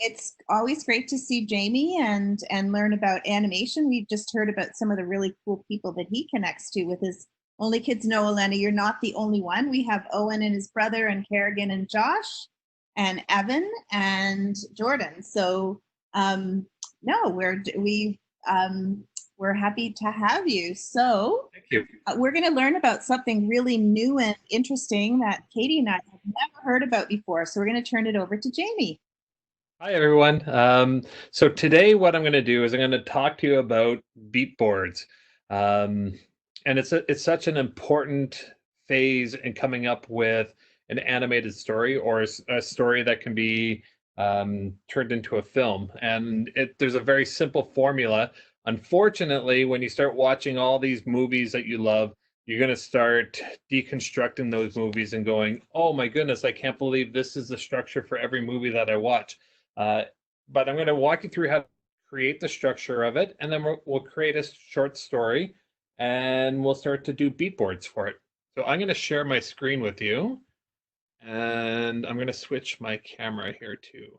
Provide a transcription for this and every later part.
It's always great to see Jamie and learn about animation. We've just heard about some of the really cool people that he connects to with his Only Kids Know. Elena, you're not the only one. We have Owen and his brother, and Kerrigan and Josh, and Evan and Jordan. So no, we're happy to have you. So Thank you. we're going to learn about something really new and interesting that Katie and I have never heard about before. So we're going to turn it over to Jamie. Hi, everyone. So today what I'm going to do is I'm going to talk to you about beat boards. Um, and it's such an important phase in coming up with an animated story or a story that can be turned into a film. And there's a very simple formula. Unfortunately, when you start watching all these movies that you love, you're going to start deconstructing those movies and going, oh my goodness, I can't believe this is the structure for every movie that I watch. Uh, but I'm going to walk you through how to create the structure of it, and then we'll create a short story, and we'll start to do beat boards for it. So I'm going to share my screen with you, and I'm going to switch my camera here too.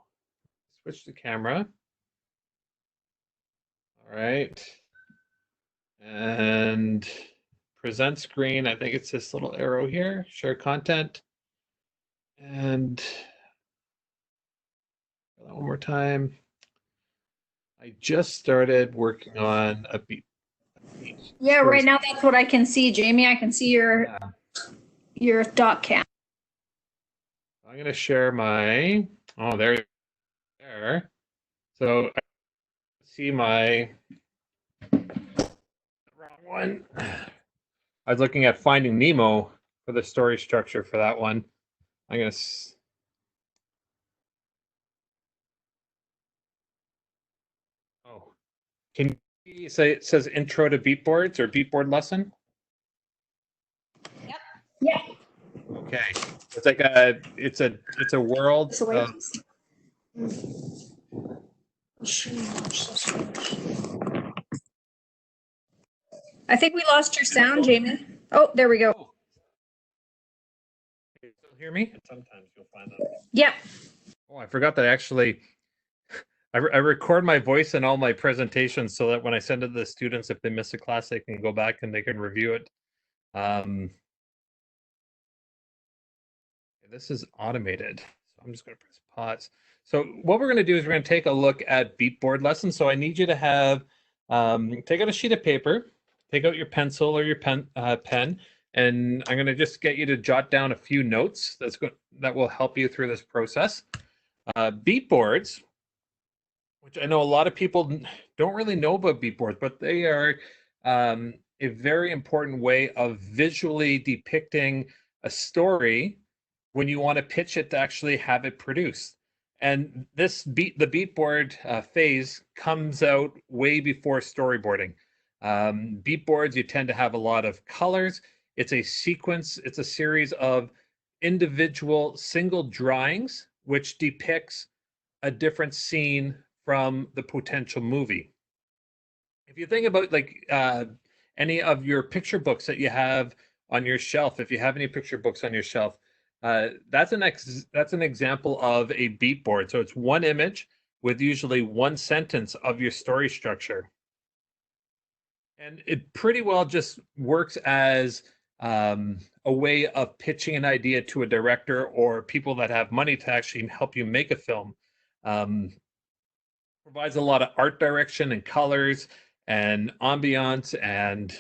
Switch the camera. All right. And present screen. I think it's this little arrow here. Share content. And one more time. I just started working on a beat. Yeah, right now that's what I can see, Jamie. I can see your doc cam. I'm going to share my, oh, there. So I see my wrong one. I was looking at Finding Nemo for the story structure for that one. I'm going to, oh, can you say it says intro to beatboards or beatboard lesson? Yep. Yeah. Okay. It's like it's a world of, I think we lost your sound, Jamie. Oh, there we go. oh. Can you still hear me? Sometimes you'll find that. Yep. Oh, I forgot that actually I record my voice in all my presentations so that when I send it to the students, if they miss a class, they can go back and they can review it. This is automated. So I'm just going to press pause. So what we're going to do is we're going to take a look at beatboard lessons. So I need you to have, take out a sheet of paper, take out your pencil or your pen, and I'm going to just get you to jot down a few notes that will help you through this process. Beatboards, which I know a lot of people don't really know about beatboards, but they are a very important way of visually depicting a story when you want to pitch it to actually have it produced. And the beatboard phase comes out way before storyboarding. Beatboards, you tend to have a lot of colors. It's a sequence, it's a series of individual single drawings which depicts a different scene from the potential movie. If you think about like any of your picture books that you have on your shelf, if you have any picture books on your shelf, that's an example of a beat board. So it's one image with usually one sentence of your story structure. And it pretty well just works as a way of pitching an idea to a director or people that have money to actually help you make a film. Provides a lot of art direction and colors and ambiance, and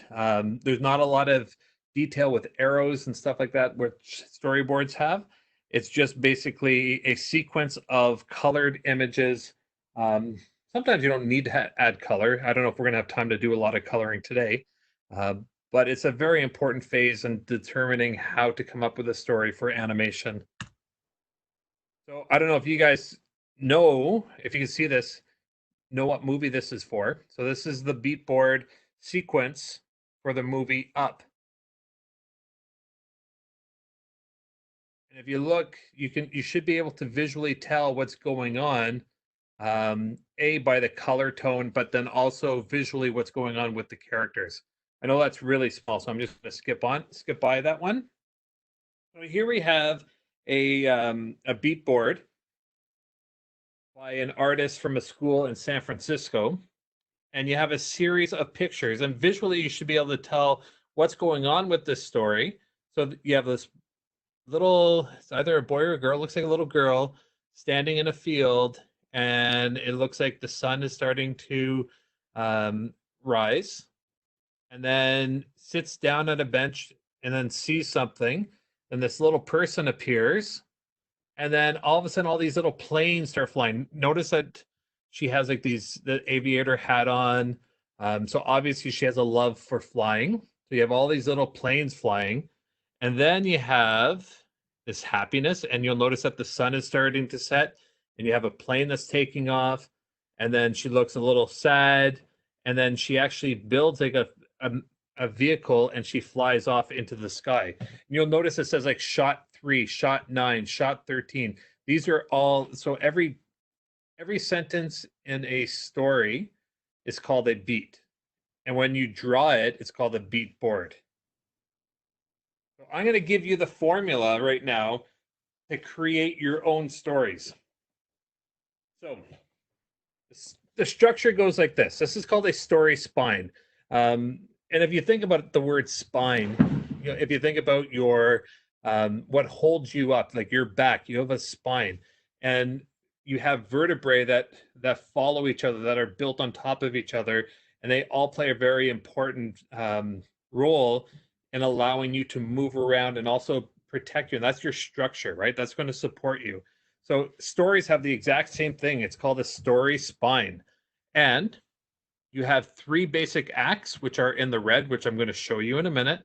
there's not a lot of detail with arrows and stuff like that which storyboards have. It's just basically a sequence of colored images. Sometimes you don't need to add color. I don't know if we're going to have time to do a lot of coloring today, uh, but it's a very important phase in determining how to come up with a story for animation. So I don't know if you guys know, if you can see this, know what movie this is for. So this is the beatboard sequence for the movie Up. And if you look, you should be able to visually tell what's going on, by the color tone, but then also visually what's going on with the characters. I know that's really small, so I'm just going to skip by that one. So here we have a beat board by an artist from a school in San Francisco. And you have a series of pictures, and visually you should be able to tell what's going on with this story. So you have this little, it's either a boy or a girl, looks like a little girl standing in a field, and it looks like the sun is starting to rise, and then sits down at a bench and then sees something, and this little person appears, and then all of a sudden all these little planes start flying. Notice that she has like the aviator hat on, so obviously she has a love for flying. So you have all these little planes flying, and then you have this happiness, and you'll notice that the sun is starting to set, and you have a plane that's taking off, and then she looks a little sad, and then she actually builds like a vehicle, and she flies off into the sky. And you'll notice it says like shot 3, shot 9, shot 13. These are all, so every sentence in a story is called a beat. And when you draw it, it's called a beat board. So I'm going to give you the formula right now to create your own stories. So the structure goes like this. This is called a story spine. And if you think about the word spine, you know, if you think about your what holds you up, like your back, you have a spine, and you have vertebrae that follow each other, that are built on top of each other, and they all play a very important role in allowing you to move around and also protect you. And that's your structure, right? That's going to support you. So stories have the exact same thing. It's called a story spine. And you have 3 basic acts, which are in the red, which I'm going to show you in a minute.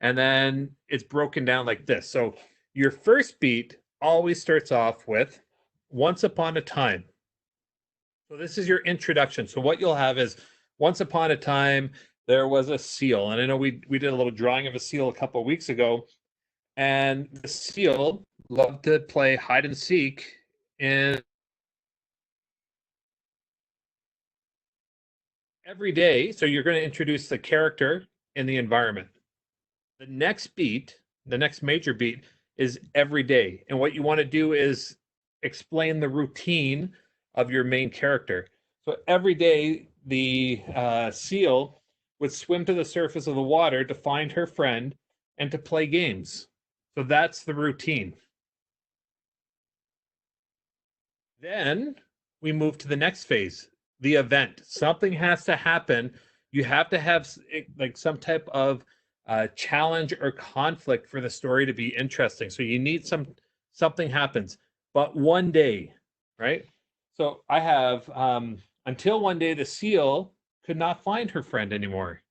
And then it's broken down like this. So your first beat always starts off with once upon a time. So this is your introduction. So what you'll have is once upon a time, there was a seal. And I know we did a little drawing of a seal a couple of weeks ago. And the seal loved to play hide and seek in every day. So you're going to introduce the character in the environment. The next beat, the next major beat, is every day. And what you want to do is explain the routine of your main character. So every day, the seal would swim to the surface of the water to find her friend and to play games. So that's the routine. Then we move to the next phase, the event. Something has to happen. You have to have like some type of challenge or conflict for the story to be interesting. So you need something happens. But one day, right? So I have until one day the seal could not find her friend anymore.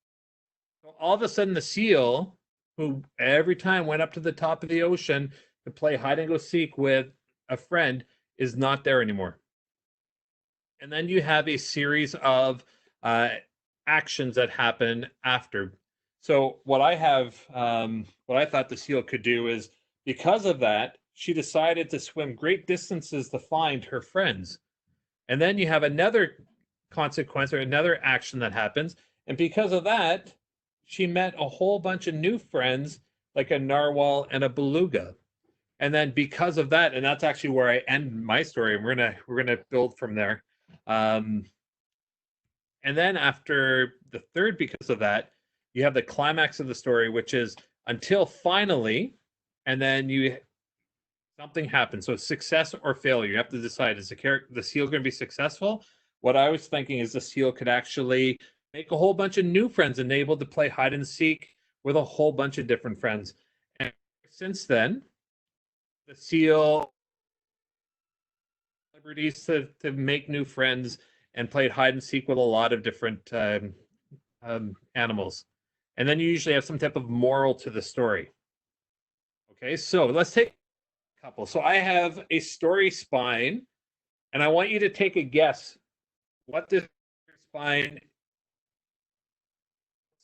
So all of a sudden the seal, who every time went up to the top of the ocean to play hide and go seek with a friend, is not there anymore. And then you have a series of actions that happen after. So what I thought the seal could do is, because of that, she decided to swim great distances to find her friends. And then you have another consequence or another action that happens. And because of that, she met a whole bunch of new friends, like a narwhal and a beluga. And then because of that, and that's actually where I end my story, and we're gonna build from there. And then after the third, because of that, you have the climax of the story, which is until finally, and then something happens. So success or failure. You have to decide, is the seal going to be successful? What I was thinking is the seal could actually make a whole bunch of new friends and able to play hide and seek with a whole bunch of different friends. And since then, the seal liberties to make new friends and played hide and seek with a lot of different animals. And then you usually have some type of moral to the story. Okay, so let's take a couple. So I have a story spine, and I want you to take a guess what this spine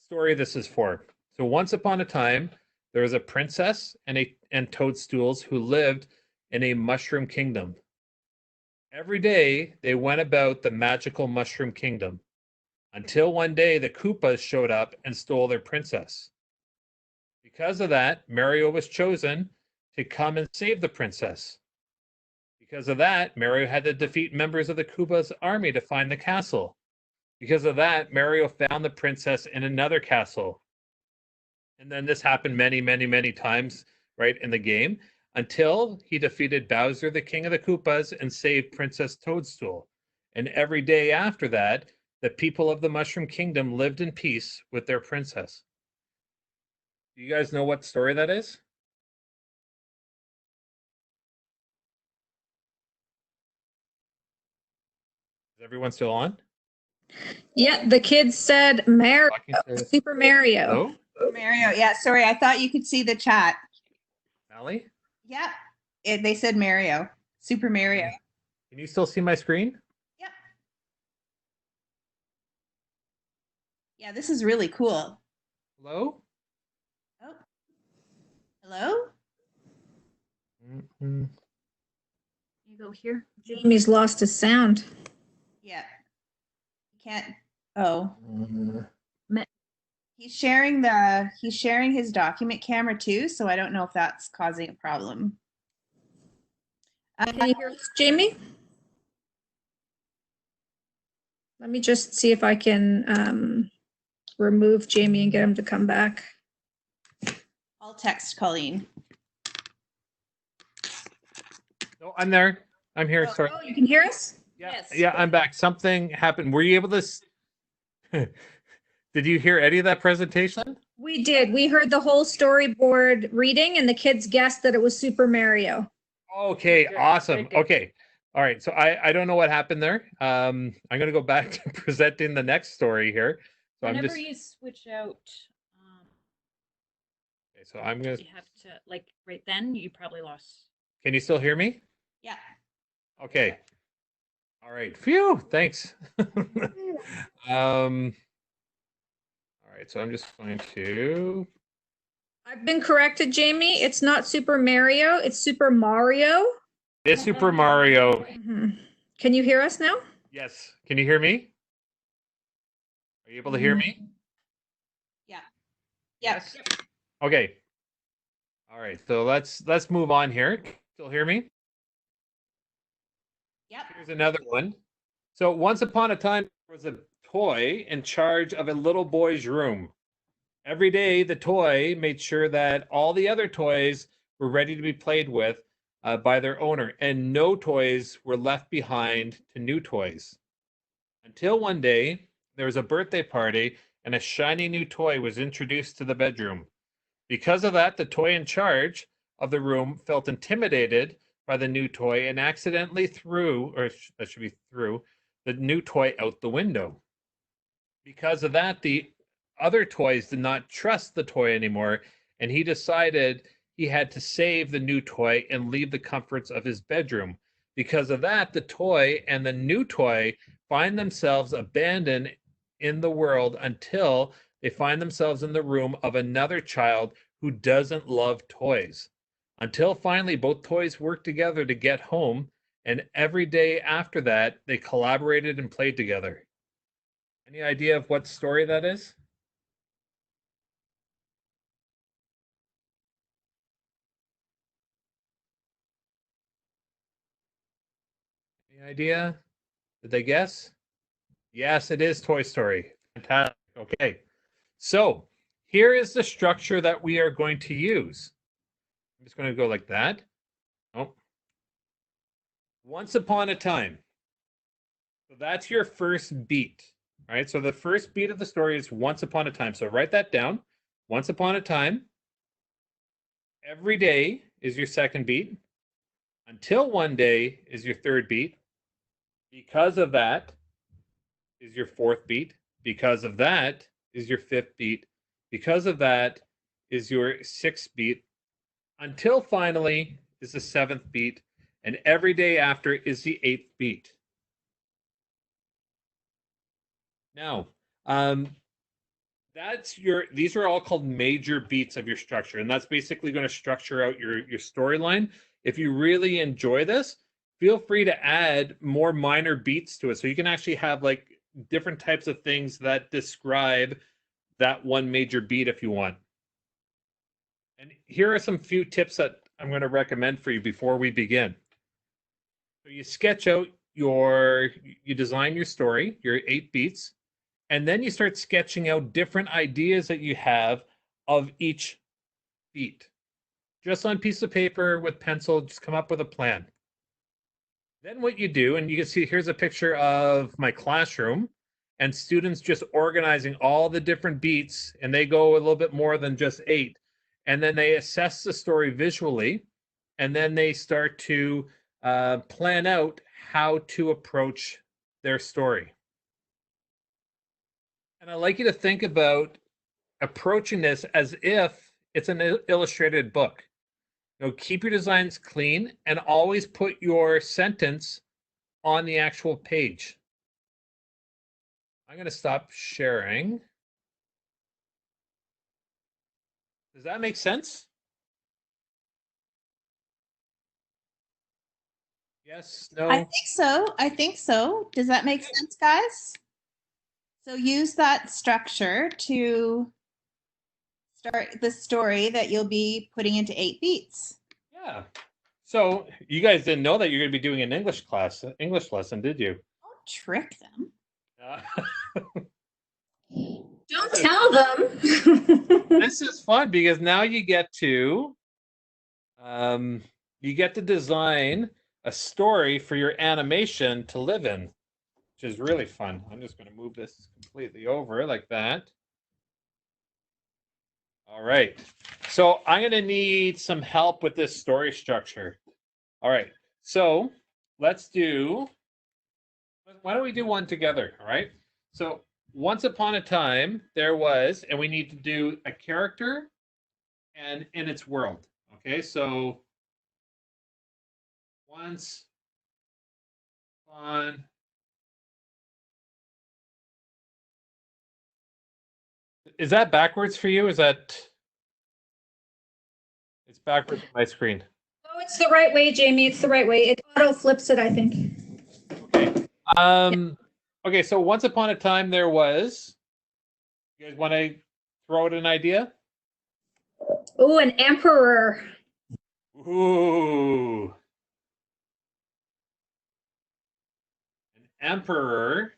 story this is for. So once upon a time, there was a princess and toadstools who lived in a mushroom kingdom. Every day, they went about the magical mushroom kingdom until one day the Koopas showed up and stole their princess. Because of that, Mario was chosen to come and save the princess. Because of that, Mario had to defeat members of the Koopa's army to find the castle. Because of that, Mario found the princess in another castle. And then this happened many, many, many times, right, in the game, until he defeated Bowser, the king of the Koopas, and saved Princess Toadstool. And every day after that, the people of the Mushroom Kingdom lived in peace with their princess. Do you guys know what story that is? Is everyone still on? Yeah, the kids said Mario, Super Mario. Hello? Mario. Yeah, sorry. I thought you could see the chat. Allie? Yeah. They said Mario. Super Mario. Can you still see my screen? Yep. Yeah, this is really cool. Hello? Oh. Hello? Mm-hmm. You go here. Jamie's lost his sound. Yeah. You can't. Oh. Mm-hmm. He's sharing his document camera too, so I don't know if that's causing a problem. Can you hear us, Jamie? Let me just see if I can remove Jamie and get him to come back. I'll text Colleen. No, I'm there. I'm here. Sorry. Oh, you can hear us? Yeah, Yes. yeah, I'm back. Something happened. Were you able to? Did you hear any of that presentation? We did. We heard the whole storyboard reading, and the kids guessed that it was Super Mario. Okay, awesome. Okay. All right. So I don't know what happened there. I'm going to go back to presenting the next story here. So Whenever you switch out, Okay, so I'm going to. you have to, like, right then, you probably lost. Can you still hear me? Yeah. Okay. All right. Phew. Thanks. All right. So I'm just going to. I've been corrected, Jamie. It's not Super Mario. It's Super Mario. It's Super Mario. Can you hear us now? Yes. Can you hear me? Are you able to hear me? Yeah. Yes. Okay. All right. So let's move on here. Still hear me? Yep. Here's another one. So once upon a time, there was a toy in charge of a little boy's room. Every day, the toy made sure that all the other toys were ready to be played with by their owner, and no toys were left behind to new toys. Until one day, there was a birthday party, and a shiny new toy was introduced to the bedroom. Because of that, the toy in charge of the room felt intimidated by the new toy and accidentally threw the new toy out the window. Because of that, the other toys did not trust the toy anymore, and he decided he had to save the new toy and leave the comforts of his bedroom. Because of that, the toy and the new toy find themselves abandoned in the world until they find themselves in the room of another child who doesn't love toys. Until finally both toys work together to get home, and every day after that, they collaborated and played together. Any idea of what story that is? Any idea? Did they guess? Yes, it is Toy Story. Fantastic. Okay. So here is the structure that we are going to use. I'm just going to go like that. Oh. Once upon a time. So that's your first beat. All right. So the first beat of the story is once upon a time. So write that down. Once upon a time. Every day is your second beat. Until one day is your third beat. Because of that is your fourth beat. Because of that is your fifth beat. Because of that is your sixth beat. Until finally is the seventh beat. And every day after is the eighth beat. Now, these are all called major beats of your structure, and that's basically going to structure out your storyline. If you really enjoy this, feel free to add more minor beats to it, so you can actually have like different types of things that describe that one major beat if you want. And here are some few tips that I'm going to recommend for you before we begin. So you sketch out you design your story, your 8 beats, and then you start sketching out different ideas that you have of each beat. Just on a piece of paper with pencil, just come up with a plan. Then what you do, and you can see here's a picture of my classroom and students just organizing all the different beats, and they go a little bit more than just 8. And then they assess the story visually, and then they start to plan out how to approach their story. And I'd like you to think about approaching this as if it's an illustrated book. Keep your designs clean and always put your sentence on the actual page. I'm going to stop sharing. Does that make sense? Yes, no? I think so. I think so. Does that make sense, guys? So use that structure to start the story that you'll be putting into 8 beats. Yeah. So you guys didn't know that you're going to be doing an English lesson, did you? Don't trick them. Don't tell them. This is fun because now you get to design a story for your animation to live in, which is really fun. I'm just going to move this completely over like that. All right. So I'm going to need some help with this story structure. All right. So why don't we do one together? All right. So once upon a time there was, and we need to do a character and in its world. Okay. So once upon Is that backwards for you? It's backwards on my screen. No, it's the right way, Jamie. It's the right way. It auto flips it, I think. Okay. Okay, so once upon a time there was. You guys want to throw out an idea? Oh, an emperor. Ooh. An emperor.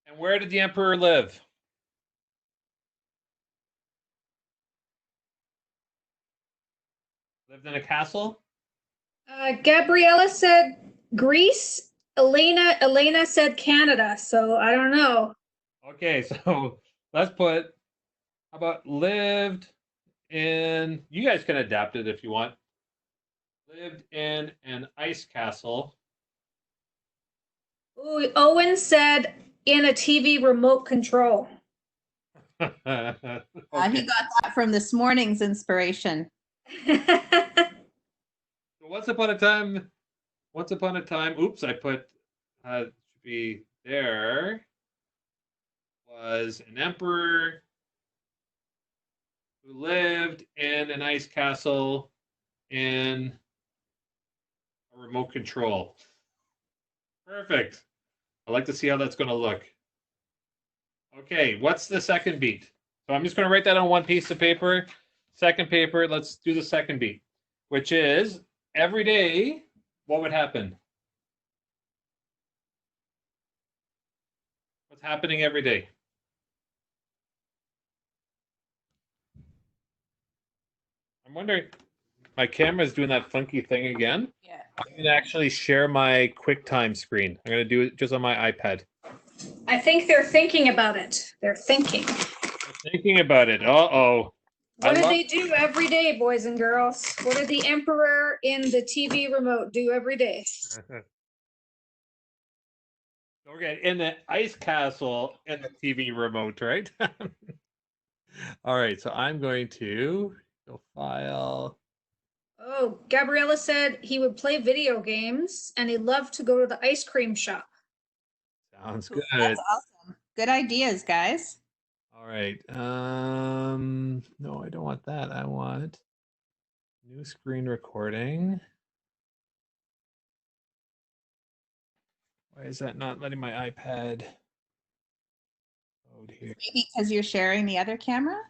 And where did the emperor live? Lived in a castle? Gabriella said Greece. Elena said Canada. So I don't know. Okay, so let's put, how about lived in, you guys can adapt it if you want. Lived in an ice castle. Ooh, Owen said in a TV remote control. He got that from this morning's inspiration. Once upon a time, oops, I put, should be there, was an emperor who lived in an ice castle in a remote control. Perfect. I'd like to see how that's going to look. Okay, what's the second beat? So I'm just going to write that on one piece of paper. Second paper, let's do the second beat, which is every day, what would happen? What's happening every day? I'm wondering, my camera's doing that funky thing again. Yeah. I'm going to actually share my QuickTime screen. I'm going to do it just on my iPad. I think they're thinking about it. They're thinking. Thinking about it. Uh-oh. What did they do every day, boys and girls? What did the emperor in the TV remote do every day? Okay, in the ice castle in the TV remote, right? All right, so I'm going to go file. Oh, Gabriella said he would play video games and he loved to go to the ice cream shop. Sounds good. That's awesome. Good ideas, guys. All right. No, I don't want that. I want new screen recording. Why is that not letting my iPad load here? Maybe because you're sharing the other camera?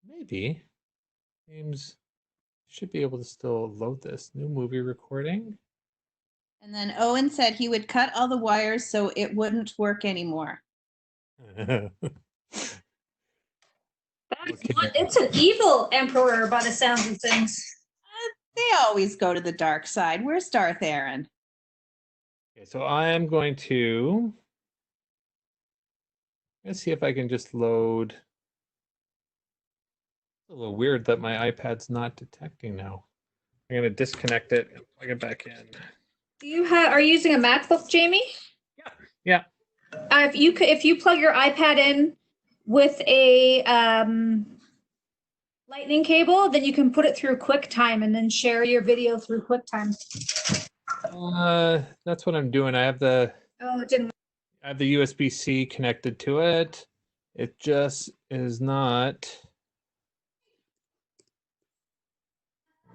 Maybe. Seems should be able to still load this. New movie recording. And then Owen said he would cut all the wires so it wouldn't work anymore. It's an evil emperor by the sounds of things. They always go to the dark side. Where's Darth Aaron? Okay, so I am going to let's see if I can just load. It's a little weird that my iPad's not detecting now. I'm going to disconnect it and plug it back in. Are you using a MacBook, Jamie? Yeah. If you plug your iPad in with a lightning cable, then you can put it through QuickTime and then share your video through QuickTime. That's what I'm doing. I have the It didn't. I have the USB-C connected to it. It just is not.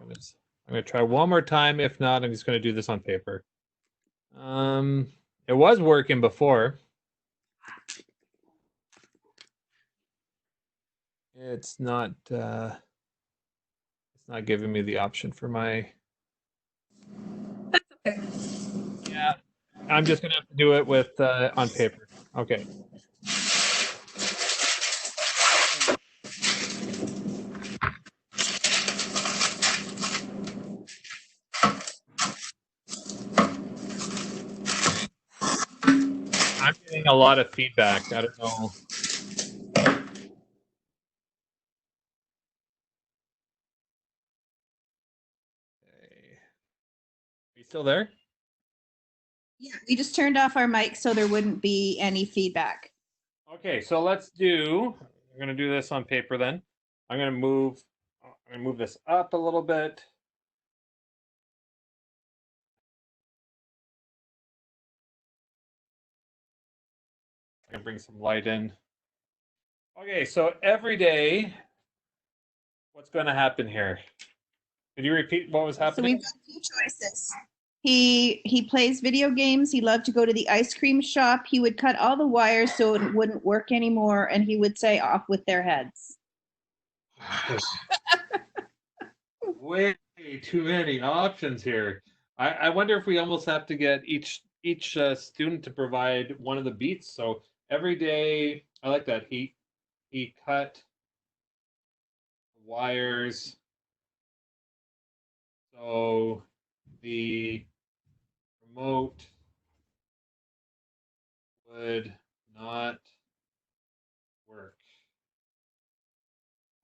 I'm going to try one more time. If not, I'm just going to do this on paper. It was working before. It's not giving me the option for my. Okay. Yeah, I'm just going to have to do it with on paper. Okay. I'm getting a lot of feedback. I don't know. Okay. Are you still there? Yeah, we just turned off our mic so there wouldn't be any feedback. Okay, so I'm going to do this on paper then. I'm going to move this up a little bit. I can bring some light in. Okay, so every day, what's going to happen here? Could you repeat what was So happening? we've got a few choices. He plays video games. He loved to go to the ice cream shop. He would cut all the wires so it wouldn't work anymore, and he would say off with their heads. Way too many options here. I wonder if we almost have to get each student to provide one of the beats. So every day, I like that. He cut wires so the remote would not work.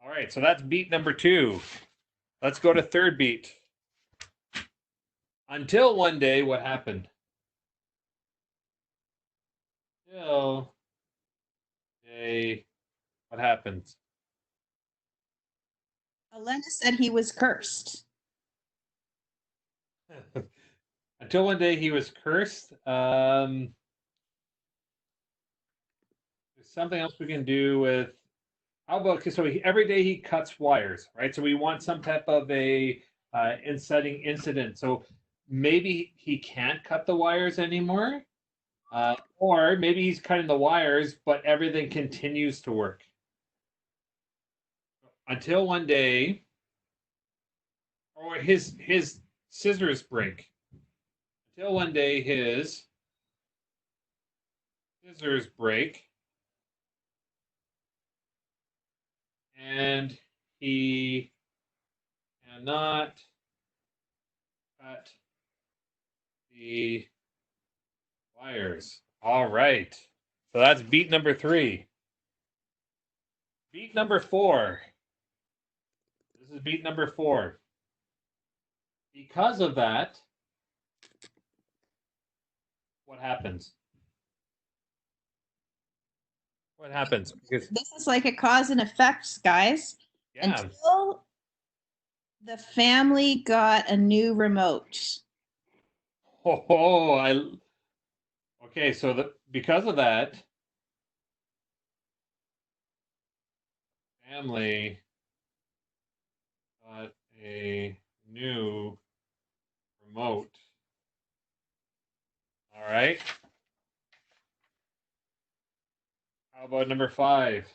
All right, so that's beat number 2. Let's go to third beat. Until one day, what happened? Until day, what happens? Elena said he was cursed. Until one day he was cursed. There's something else we can do with. How about every day he cuts wires, right? So we want some type of a inciting incident. So maybe he can't cut the wires anymore, or maybe he's cutting the wires, but everything continues to work until one day, or his scissors break. Until one day his scissors break. And he cannot cut the wires. All right. So that's beat number 3. Beat number 4. This is beat number 4. Because of that, what happens? What happens? Because This is like a cause and effect, guys. yeah. Until the family got a new remote. Okay, so because of that, family got a new remote. All right. How about number 5?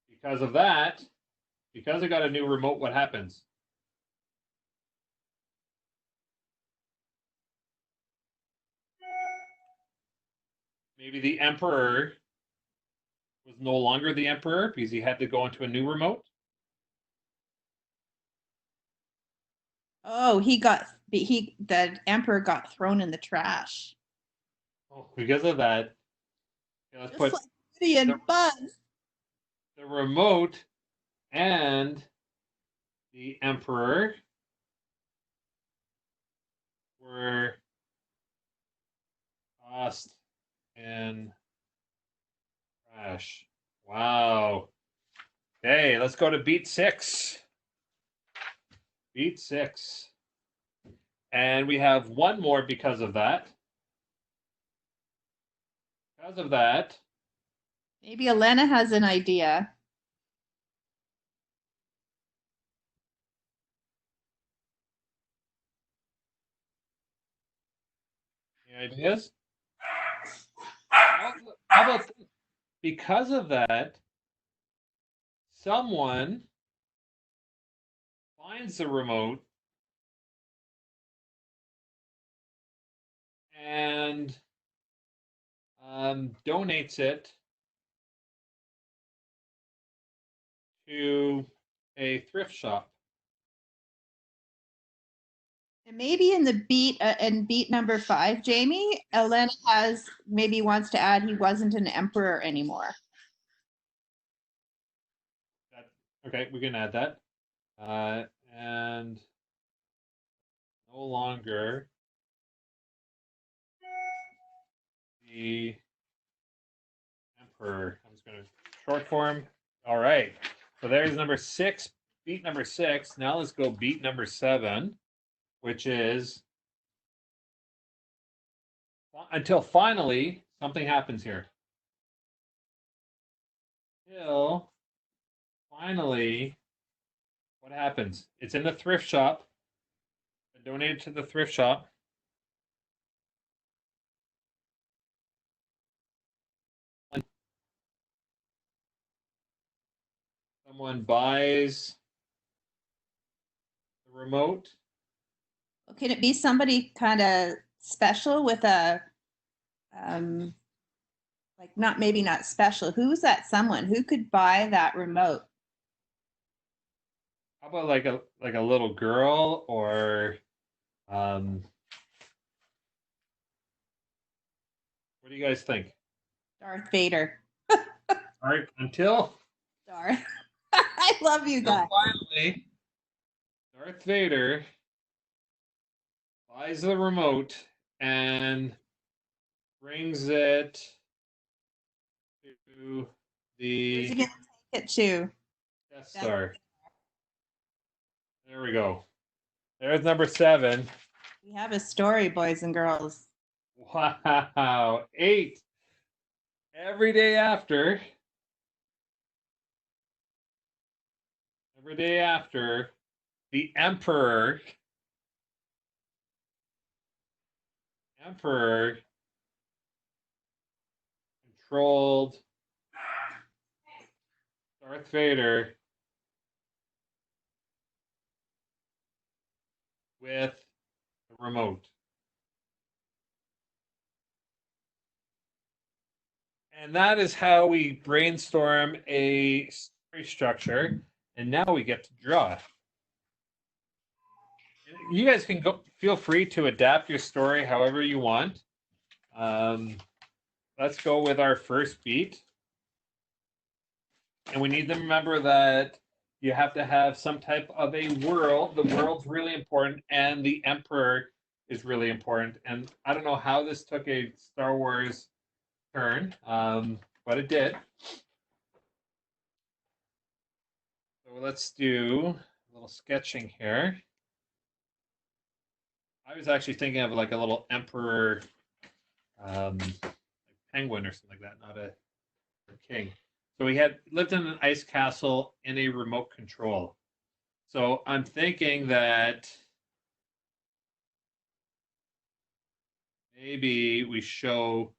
Because of that, because I got a new remote, what happens? maybe the emperor was no longer the emperor because he had to go into a new remote. Oh, the emperor got thrown in the trash. Oh, because of that, let's Just put like Woody and the, Buzz. the remote and the emperor were lost in trash. Wow. Okay, let's go to beat 6. Beat 6. And we have one more because of that. Because of that, Maybe Elena has an idea. any ideas? How about this? Because of that, someone finds the remote and donates it to a thrift shop. And maybe in the beat number 5, Jamie, Elena maybe wants to add he wasn't an emperor anymore. Okay, we can add that. And no longer the emperor. I'm just going to short form. All right. So there's number 6, beat number 6. Now let's go beat number 7, which is until finally something happens here. Until finally, what happens? It's in the thrift shop. I donated to the thrift shop. Someone buys the remote. Well, can it be somebody kind of special with a like maybe not special? Who's that someone? Who could buy that remote? How about like a little girl or what do you guys think? Darth Vader. All right, until Darth. I love you guys. finally Darth Vader buys the remote and brings it to Where's he the gonna take it to? Death Star. There we go. There's number 7. We have a story, boys and girls. Wow. 8. Every day after the emperor controlled Darth Vader with the remote. And that is how we brainstorm a story structure. And now we get to draw. You guys can feel free to adapt your story however you want. Let's go with our first beat. And we need to remember that you have to have some type of a world. The world's really important, and the emperor is really important. And I don't know how this took a Star Wars turn, but it did. So let's do a little sketching here. I was actually thinking of like a little emperor penguin or something like that, not a king. So he had lived in an ice castle in a remote control. So I'm thinking that maybe we show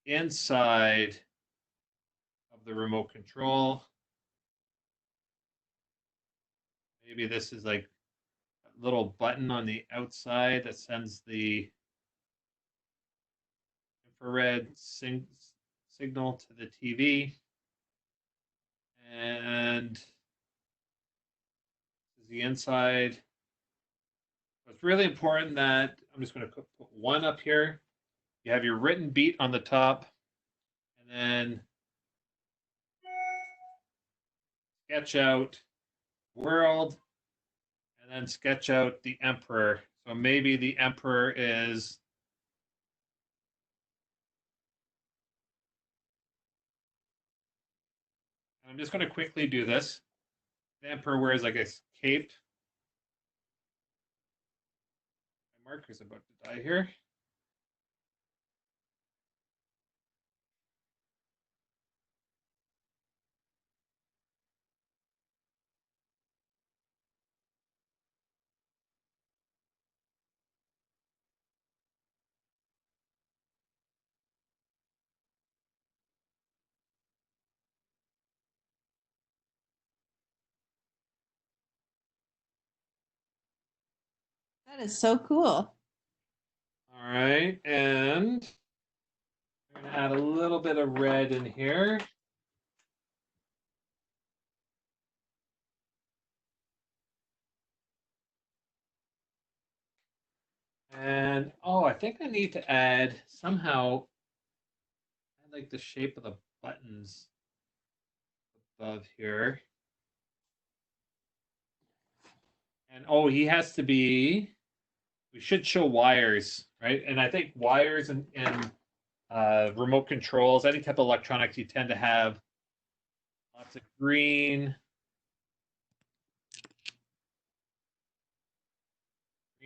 the inside of the remote control. Maybe this is like a little button on the outside that sends the infrared signal to the TV. And this is the inside. It's really important that I'm just going to put one up here. You have your written beat on the top, and then sketch out world, and then sketch out the emperor. So maybe the emperor is I'm just going to quickly do this. The emperor wears like a cape. My marker's about to die here. That is so cool. All right, and I'm going to add a little bit of red in here. And oh, I think I need to add somehow, I like the shape of the buttons above here. And oh, he has to be, we should show wires, right? And I think wires and remote controls, any type of electronics, you tend to have lots of green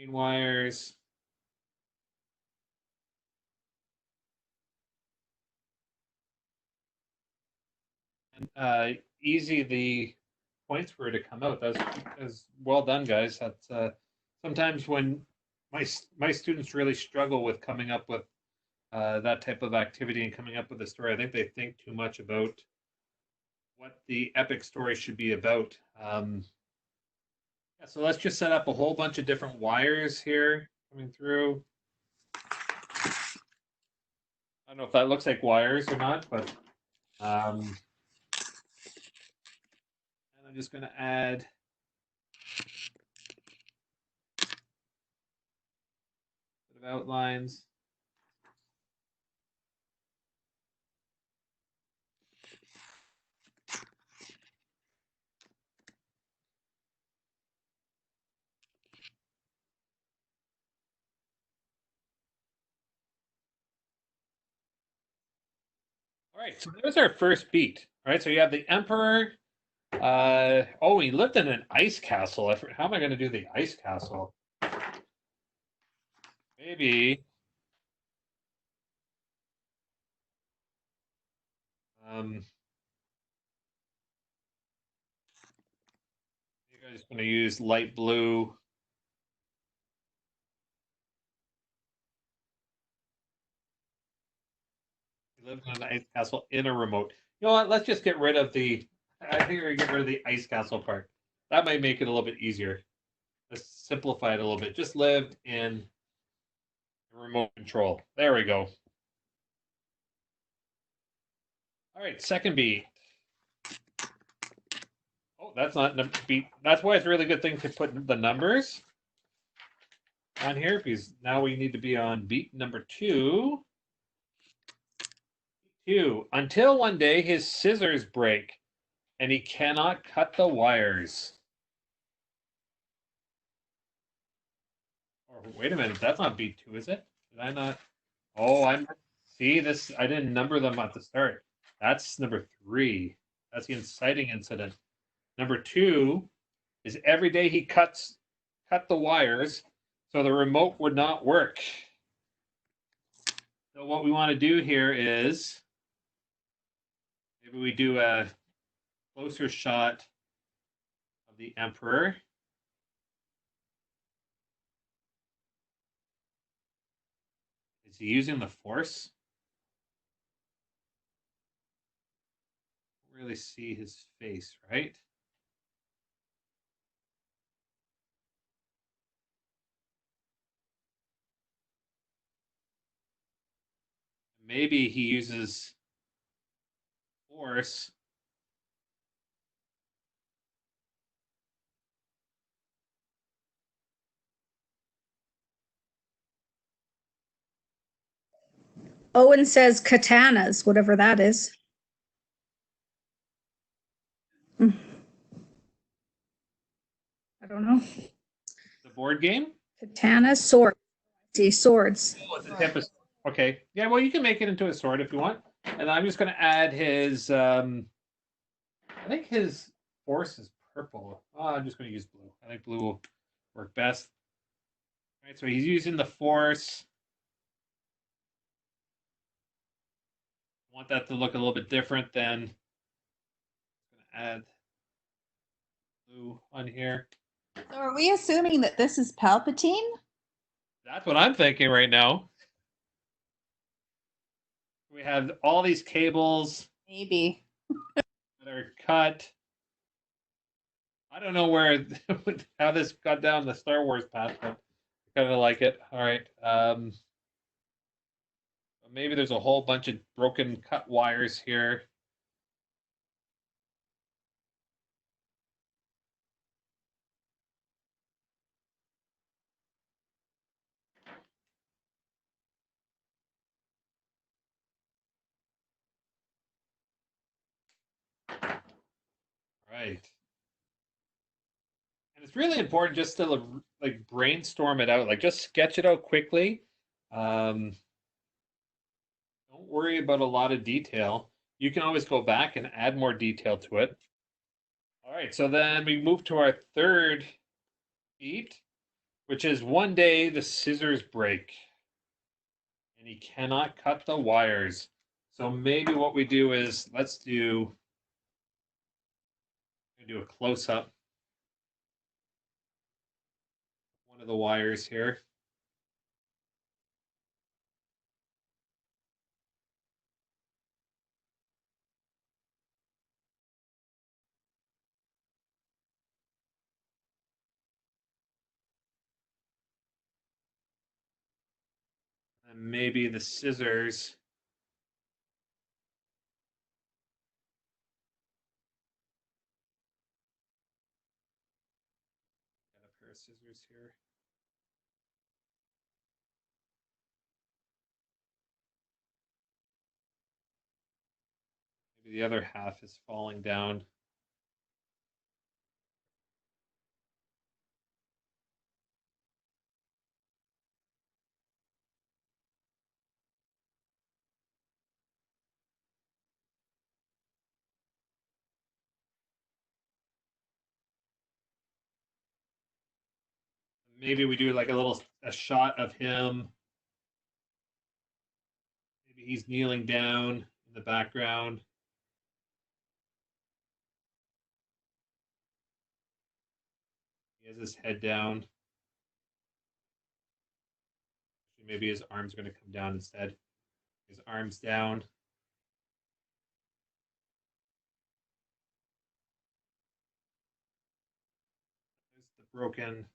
wires. And easy the points were to come out. That's well done, guys. That's sometimes when my students really struggle with coming up with that type of activity and coming up with a story. I think they think too much about what the epic story should be about. Yeah, so let's just set up a whole bunch of different wires here coming through. I don't know if that looks like wires or not, but and I'm just going to add a bit of outlines. All right, so there's our first beat. All right, so you have the emperor. Oh, he lived in an ice castle. How am I going to do the ice castle? Maybe. You guys going to use light blue. He lived in an ice castle in a remote. You know what? Let's just get rid of the. I think we're going to get rid of the ice castle part. That might make it a little bit easier. Let's simplify it a little bit. Just lived in remote control. There we go. All right, second beat. Oh, that's not beat. That's why it's a really good thing to put the numbers on here, because now we need to be on beat number 2. Until one day his scissors break and he cannot cut the wires. Or wait a minute, that's not beat 2, is it? Did I not? Oh, see this. I didn't number them at the start. That's number 3. That's the inciting incident. Number 2 is every day he cut the wires so the remote would not work. So what we want to do here is maybe we do a closer shot of the emperor. Is he using the force? Don't really see his face, right? Maybe he uses force. Owen says katanas, whatever that is. I don't know. The board game? Katana, sword. See, swords. Oh, it's a type of, okay. Yeah, well, you can make it into a sword if you want. And I'm just going to add his, I think his force is purple. Oh, I'm just going to use blue. I think blue will work best. All right, so he's using the force. Want that to look a little bit different than, I'm going to add blue on here. So are we assuming that this is Palpatine? That's what I'm thinking right now. We have all these cables Maybe. that are cut. I don't know where how this got down the Star Wars path, but I kind of like it. All right. Maybe there's a whole bunch of broken cut wires here. Right. And it's really important just to like brainstorm it out, like just sketch it out quickly. Don't worry about a lot of detail. You can always go back and add more detail to it. All right, so then we move to our third beat, which is one day the scissors break and he cannot cut the wires. So maybe what we do is let's do a close up one of the wires here. And maybe the scissors. Got a pair of scissors here. Maybe the other half is falling down. Maybe we do like a shot of him. Maybe he's kneeling down in the background. He has his head down. Maybe his arm's going to come down instead. His arm's down. There's the broken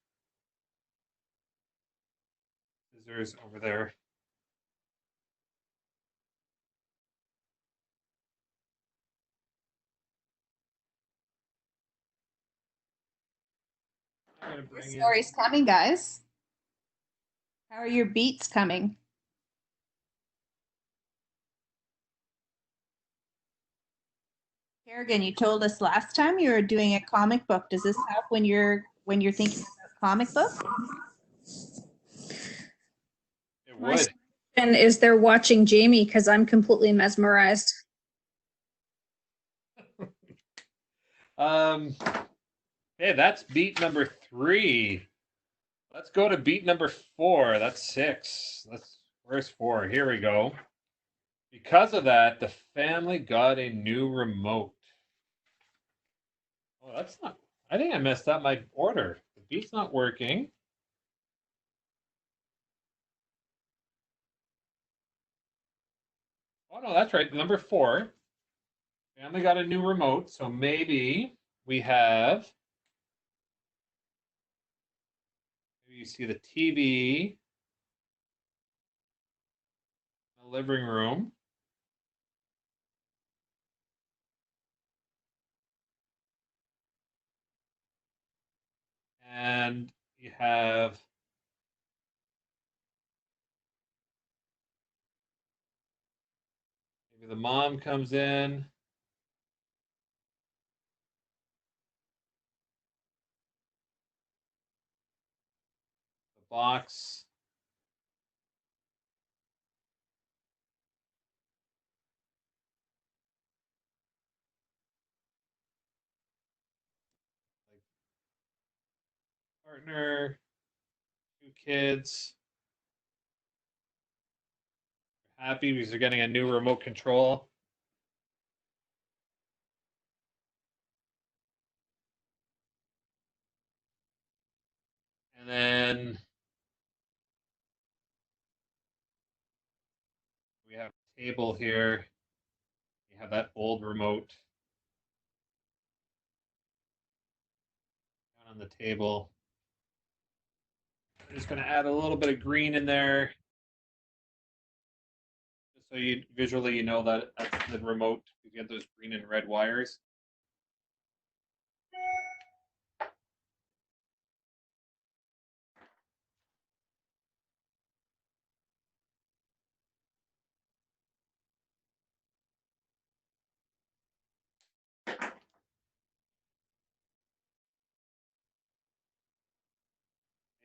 scissors over there. Your story's coming, guys. How are your beats coming? Kerrigan, you told us last time you were doing a comic book. Does this help when you're thinking about comic book? It My would. question is they're watching Jamie because I'm completely mesmerized. Hey, that's beat number 3. Let's go to beat number 4. That's 6. Where's 4? Here we go. Because of that, the family got a new remote. Oh, that's not. I think I messed up my order. The beat's not working. Oh no, that's right. Number 4. Family got a new remote, so maybe we have. Maybe you see the TV. A living room. And you have maybe the mom comes in. The box. Like partner, 2 kids. Happy because they're getting a new remote control. And then we have a table here. You have that old remote down on the table. I'm just going to add a little bit of green in there, just so you visually you know that that's the remote. You get those green and red wires.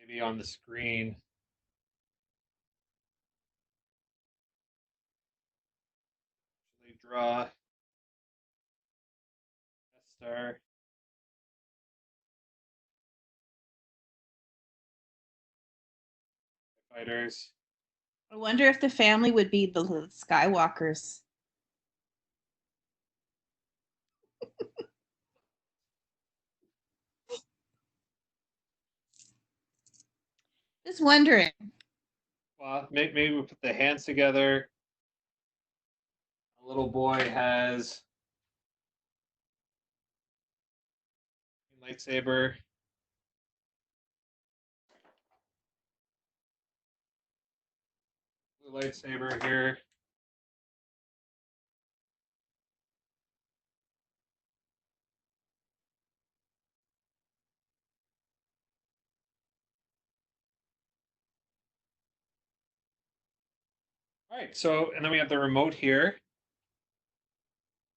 Maybe on the screen. Actually draw Death Star. Fighters. I wonder if the family would be the Skywalkers. Just wondering. Well, maybe we put the hands together. A little boy has a lightsaber. Blue lightsaber here. All right, so, and then we have the remote here.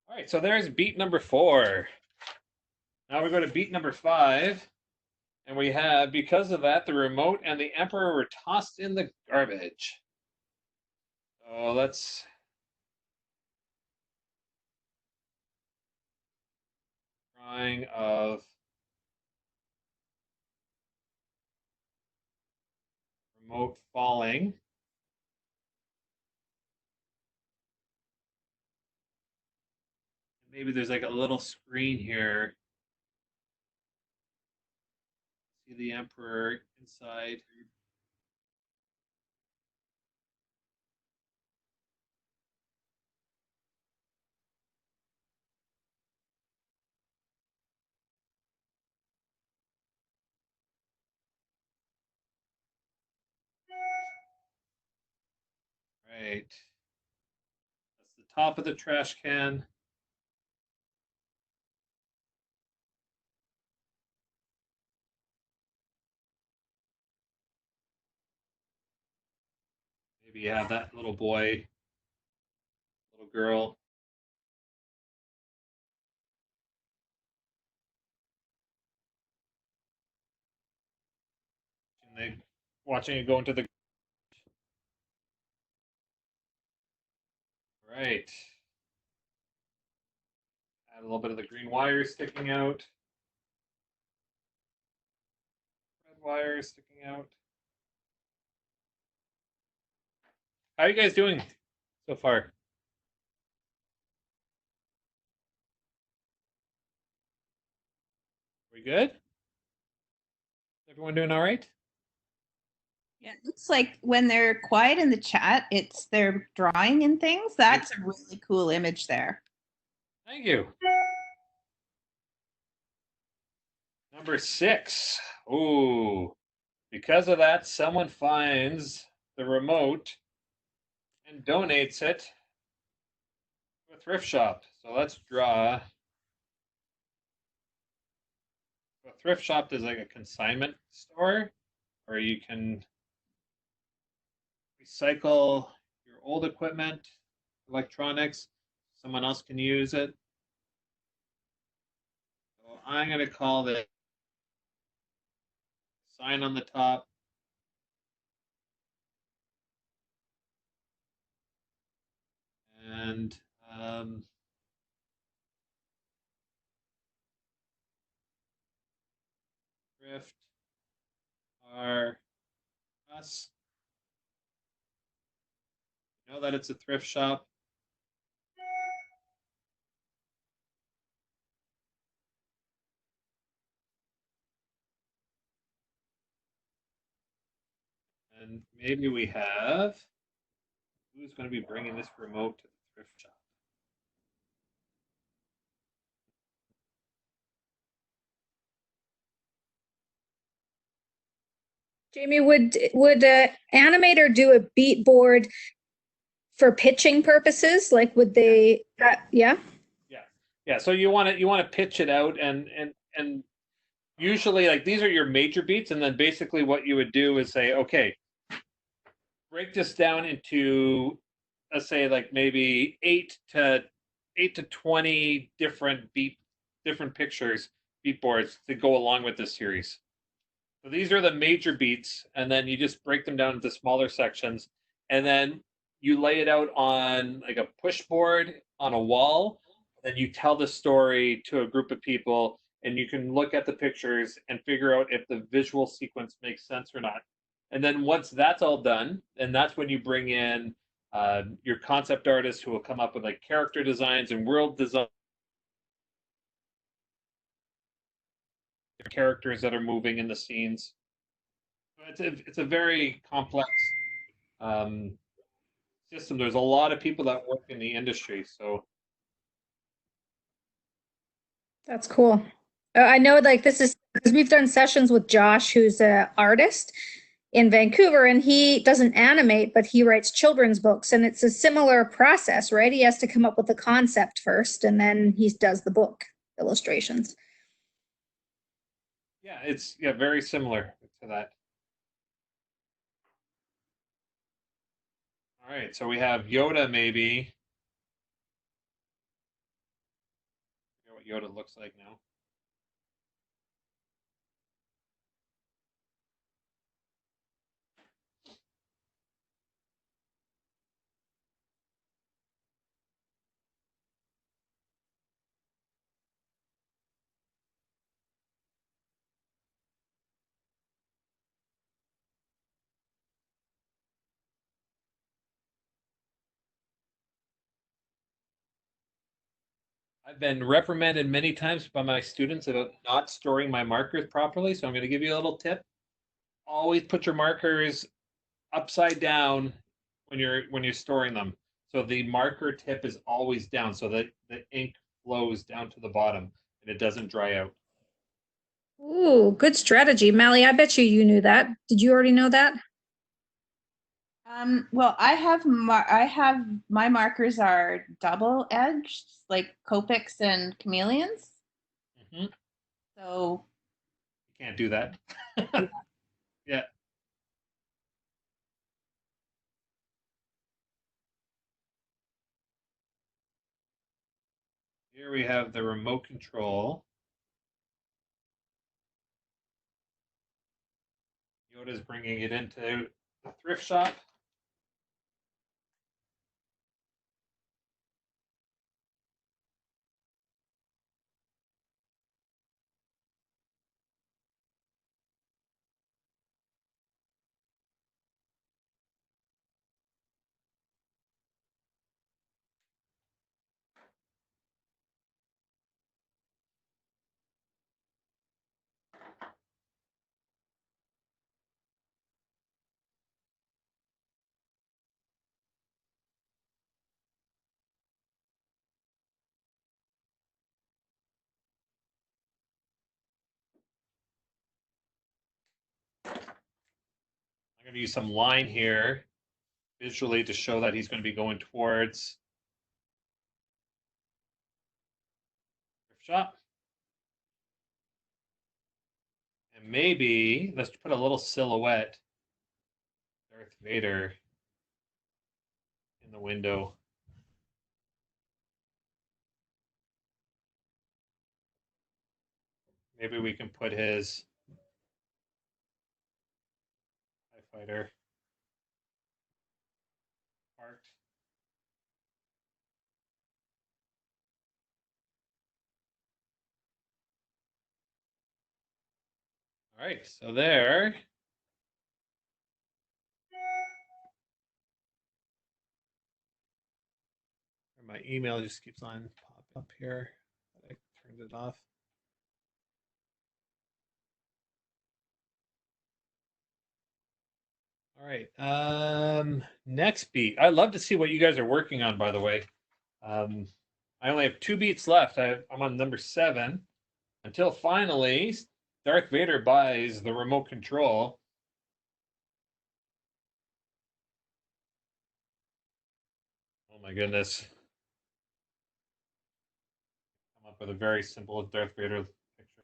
All right, so there's beat number 4. Now we go to beat number 5, and we have, because of that, the remote and the Emperor were tossed in the garbage. So let's drawing of remote falling. Maybe there's like a little screen here. See the Emperor inside. Right. That's the top of the trash can. Maybe you have that little boy, little girl. And they watching it go into the right. Add a little bit of the green wire sticking out. Red wire sticking out. How are you guys doing so far? We good? Everyone doing all right? Yeah, it looks like when they're quiet in the chat, it's they're drawing and things. That's a really cool image there. Thank you. Number 6. Ooh. Because of that, someone finds the remote and donates it to a thrift shop. So let's draw. A thrift shop is like a consignment store where you can recycle your old equipment, electronics. Someone else can use it. So I'm going to call the sign on the top. And thrift are us. You know that it's a thrift shop. And maybe we have, who's going to be bringing this remote to the thrift shop? Jamie, would animator do a beat board for pitching purposes? Like, would they? Yeah. Yeah. So you want to pitch it out, and usually like these are your major beats, and then basically what you would do is say, okay, break this down into, let's say, like maybe 8 to 20 different pictures, beat boards to go along with this series. So these are the major beats, and then you just break them down into smaller sections, and then you lay it out on like a push board on a wall. Then you tell the story to a group of people, and you can look at the pictures and figure out if the visual sequence makes sense or not. And then once that's all done, and that's when you bring in your concept artist who will come up with like character designs and world design, characters that are moving in the scenes. It's a very complex um, system. There's a lot of people that work in the industry, so That's cool. I know, like, this is because we've done sessions with Josh, who's an artist in Vancouver, and he doesn't animate, but he writes children's books, and it's a similar process, right? He has to come up with the concept first, and then he does the book illustrations. yeah, it's very similar to that. All right, so we have Yoda maybe. I forget what Yoda looks like now. I've been reprimanded many times by my students about not storing my markers properly, so I'm going to give you a little tip. Always put your markers upside down when you're storing them. So the marker tip is always down so that the ink flows down to the bottom and it doesn't dry out. Ooh, good strategy. Mally, I bet you knew that. Did you already know that? Well, I have my markers are double edged, like Copics and Chameleons. Mm-hmm. So You can't do that. Yeah. Here we have the remote control. Yoda's bringing it into the thrift shop. I'm going to use some line here visually to show that he's going to be going towards thrift shop. And maybe let's put a little silhouette Darth Vader in the window. Maybe we can put his TIE fighter parked. All right, so there. My email just keeps on popping up here. I turned it off. All right. Next beat. I'd love to see what you guys are working on, by the way. I only have 2 beats left. I'm on number 7. Until finally, Darth Vader buys the remote control. Oh my goodness. Come up with a very simple Darth Vader picture.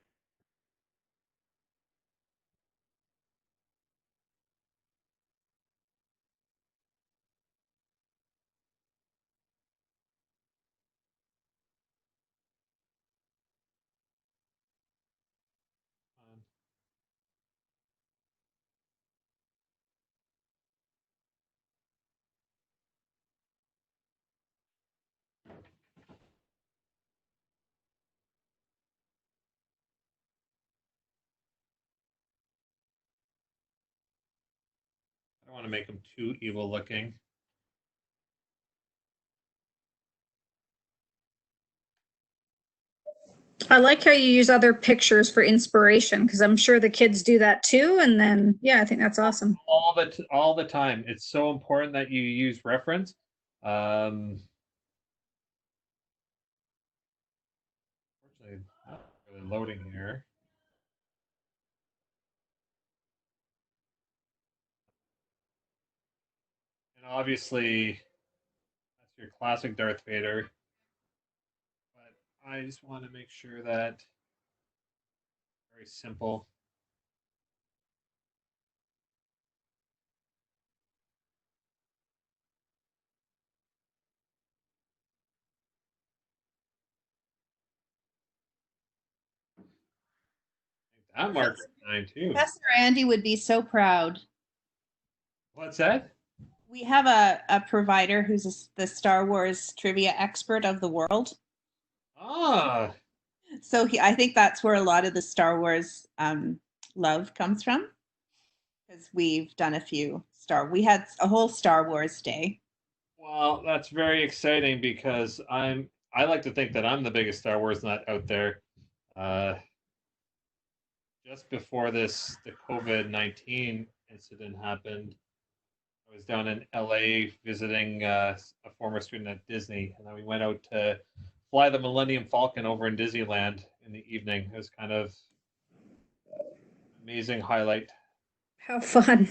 I don't want to make him too evil looking. I like how you use other pictures for inspiration because I'm sure the kids do that too. And then, yeah, I think that's awesome. All the time. It's so important that you use reference. Unfortunately, not really loading here. And obviously, that's your classic Darth Vader. But I just want to make sure that very simple. That marks 9 too. Professor Andy would be so proud. What's that? We have a provider who's the Star Wars trivia expert of the world. Ah, So I think that's where a lot of the Star Wars love comes from, because we've done a few we had a whole Star Wars day. well, that's very exciting because I like to think that I'm the biggest Star Wars nut out there. Just before the COVID-19 incident happened, I was down in LA visiting a former student at Disney, and then we went out to fly the Millennium Falcon over in Disneyland in the evening. It was kind of amazing highlight. How fun.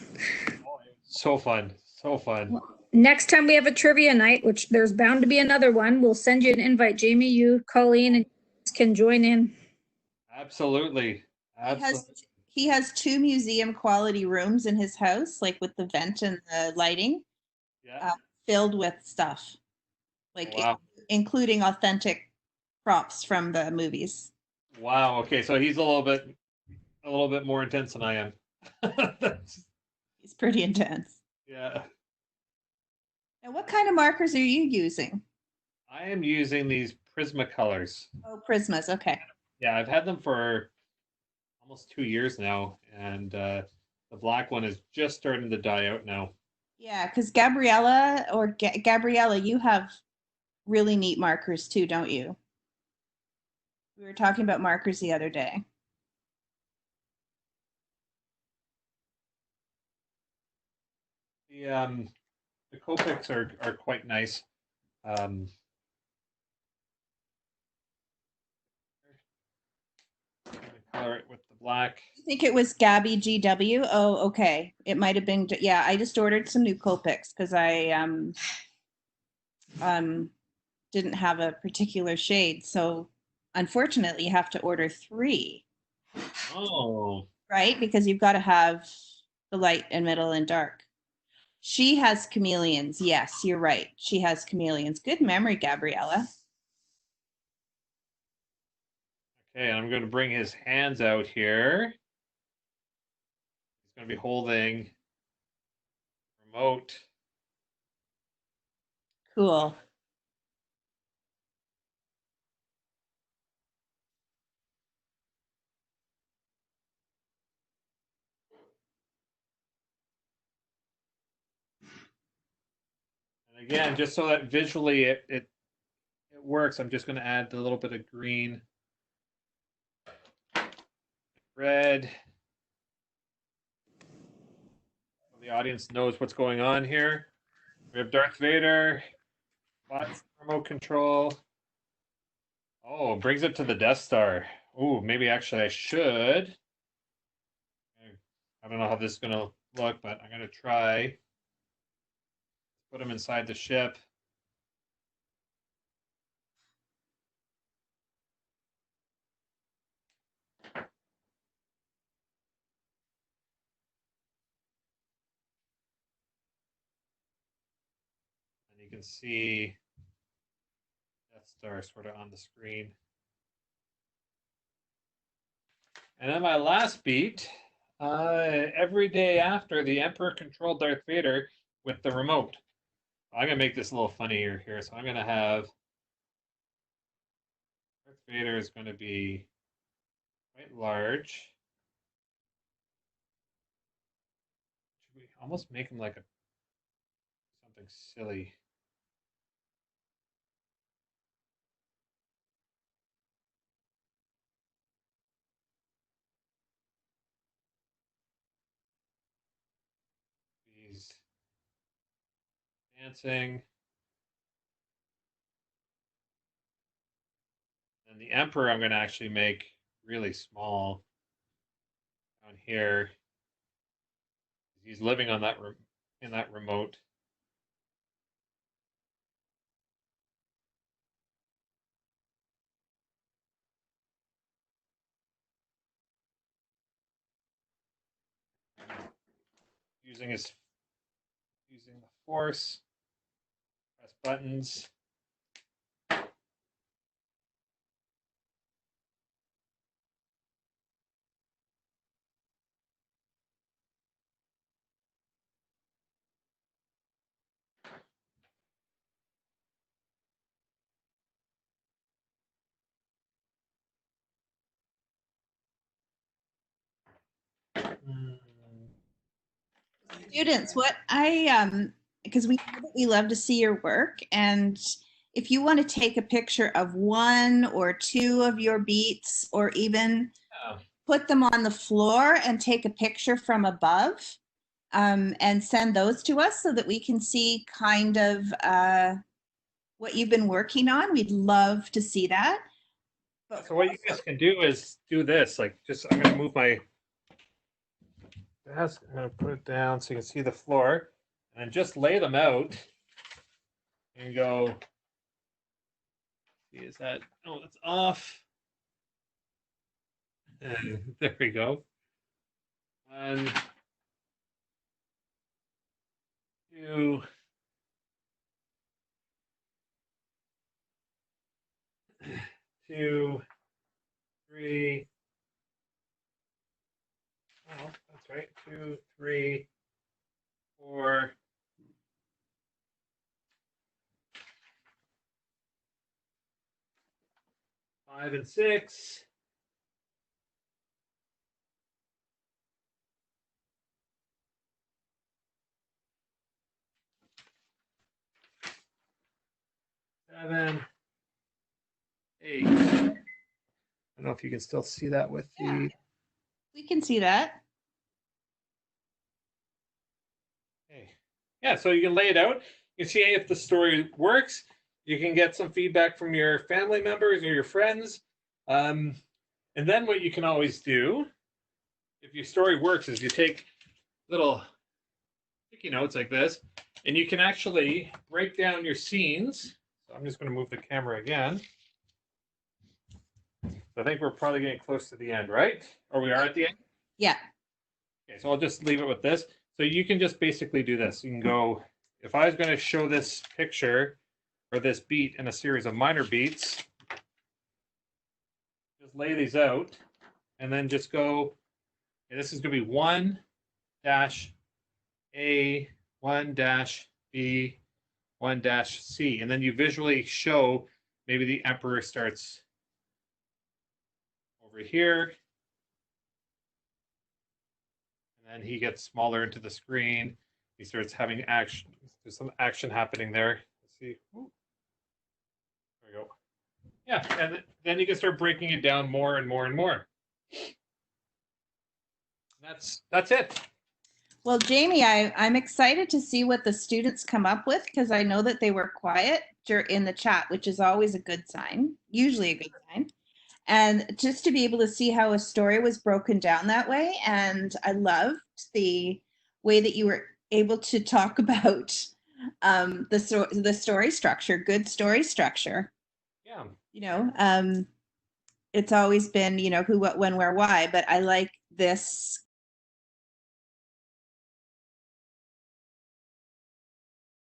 Oh, so fun. So fun. Next time we have a trivia night, which there's bound to be another one, we'll send you an invite. Jamie, you, Colleen, and can join in. Absolutely. Absolutely. He has 2 museum quality rooms in his house, like with the vent and the lighting, Yeah. filled with stuff, like Wow. including authentic props from the movies. Wow. Okay, so he's a little bit more intense than I am. He's pretty intense. Yeah. Now, what kind of markers are you using? I am using these Prismacolors. Oh, Prismas. Okay. Yeah, I've had them for almost 2 years now, and the black one is just starting to die out now. Yeah, because Gabriella, you have really neat markers too, don't you? We were talking about markers the other day. The Copics are quite nice. color it with the black. I think it was Gabby GW. Oh, okay. It might have been, yeah, I just ordered some new Copics because I didn't have a particular shade. So unfortunately, you have to order 3, Oh, right? Because you've got to have the light and middle and dark. She has chameleons. Yes, you're right. She has chameleons. Good memory, Gabriella. okay. I'm going to bring his hands out here. He's going to be holding remote. Cool. And again, just so that visually it works, I'm just going to add a little bit of green, red. So the audience knows what's going on here. We have Darth Vader, bots remote control. Oh, brings it to the Death Star. Oh, maybe actually I should. I don't know how this is going to look, but I'm going to try. Put him inside the ship. And you can see Death Star sort of on the screen. And then my last beat, every day after, the Emperor controlled Darth Vader with the remote. I'm going to make this a little funnier here. So I'm going to have Darth Vader is going to be quite large. Should we almost make him like something silly? He's dancing. And the Emperor I'm going to actually make really small down here. He's living on that in that remote. Using the force, press buttons. Students, what I because we know that we love to see your work, and if you want to take a picture of 1 or 2 of your beats, or even put them on the floor and take a picture from above, and send those to us so that we can see kind of what you've been working on. We'd love to see that. But So what you guys can do is do this. Like, just I'm going to move my desk. I'm going to put it down so you can see the floor, and just lay them out. And go. See, is that? Oh, it's off. And there we go. 1, 2. 2, 3. Oh, that's right. 2, 3, 4. 5 and 6. 7, 8. I don't know if you can still see that with the. we can see that. Okay. Yeah, so you can lay it out. You can see if the story works. You can get some feedback from your family members or your friends. And then what you can always do, if your story works, is you take little sticky notes like this, and you can actually break down your scenes. So I'm just going to move the camera again. So I think we're probably getting close to the end, right? Or we are at the end? Yeah. Okay, so I'll just leave it with this. So you can just basically do this. You can go, if I was going to show this picture or this beat in a series of minor beats, just lay these out and then just go, okay, this is going to be 1 dash A, 1 dash B, 1 dash C. And then you visually show maybe the emperor starts over here. And then he gets smaller into the screen. He starts having action. There's some action happening there. Let's see. Ooh. There we go. Yeah, and then you can start breaking it down more and more and more. That's it. Well, Jamie, I'm excited to see what the students come up with because I know that they were quiet in the chat, which is always a good sign, usually a good sign. And just to be able to see how a story was broken down that way. And I loved the way that you were able to talk about the story structure, good story structure. Yeah. You know, it's always been, you know, who, what, when, where, why, but I like this